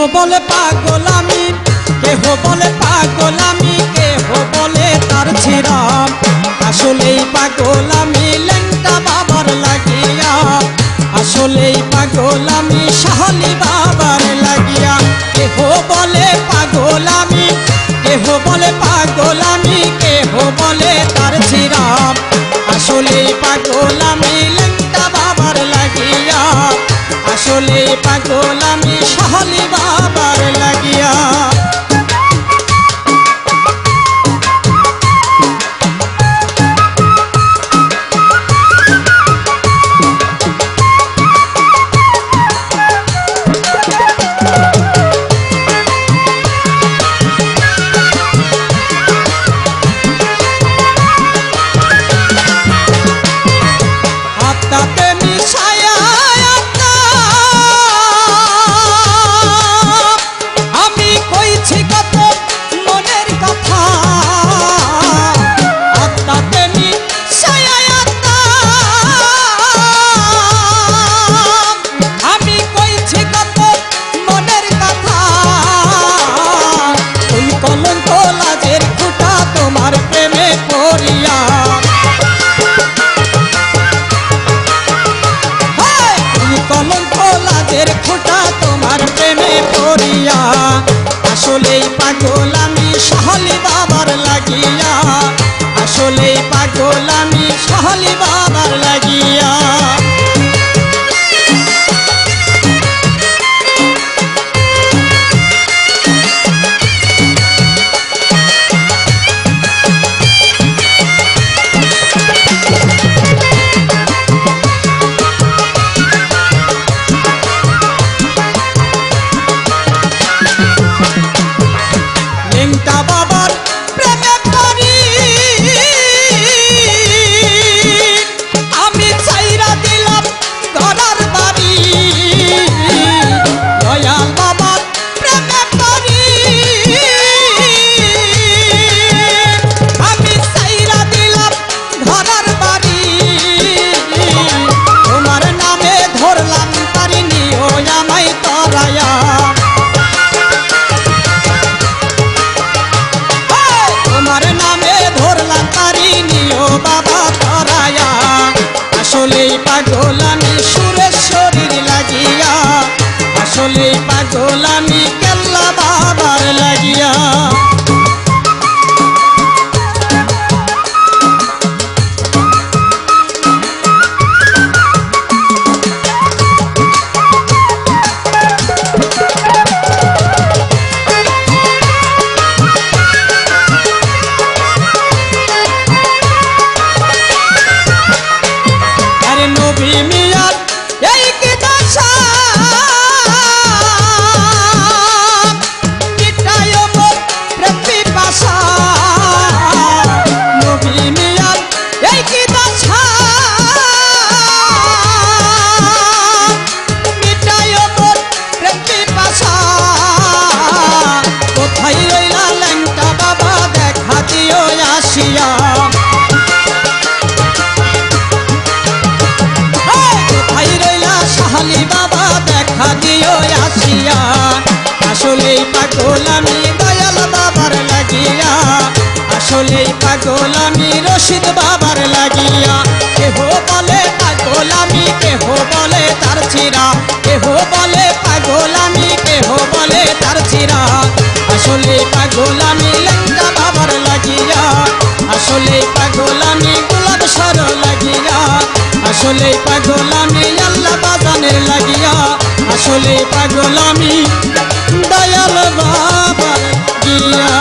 বলে পাগল আমি, কেহ বলে পাগল আমি, কেহ বলে তার ছিড়া। আসলেই পাগল আমি লেংটা বাবার লাগিয়া, আসলেই পাগল আমি শাহলি বাবার লাগিয়া। কেহ বলে পাগল আমি, কেহ বলে পাগল আমি, কেহ বলে তার ছিড়া। আসলেই পাগল আমি লেংটা বাবার লাগিয়া, আসলেই পাগল আমি শাহলি বাবার লাগিয়া। আসলেই পাগল আমি শাহলি বাবার লাগিয়া, আসলেই পাগল আমি শাহলি বাবার লাগিয়া। আসলেই পাগল আমি সুরেশ্বরীর লাগিয়া, আসলেই পাগল আমি কেল্লা বাবার লাগিয়া। আসলেই পাগল আমি দয়াল বাবার লাগিয়া, আসলেই পাগল আমি রশিদ বাবার লাগিয়া। কেহ বলে পাগল আমি, কেহ বলে তার ছিড়া, কেহ বলে পাগল আমি, কেহ বলে তার ছিড়া। আসলেই পাগল আমি লেংটা বাবার লাগিয়া, আসলেই পাগল আমি গোলাপ সর লাগিয়া, আসলেই পাগল আমি আল্লাহ বাজানের লাগিয়া, আসলেই পাগল আমি দয়াল বাবার গিয়া।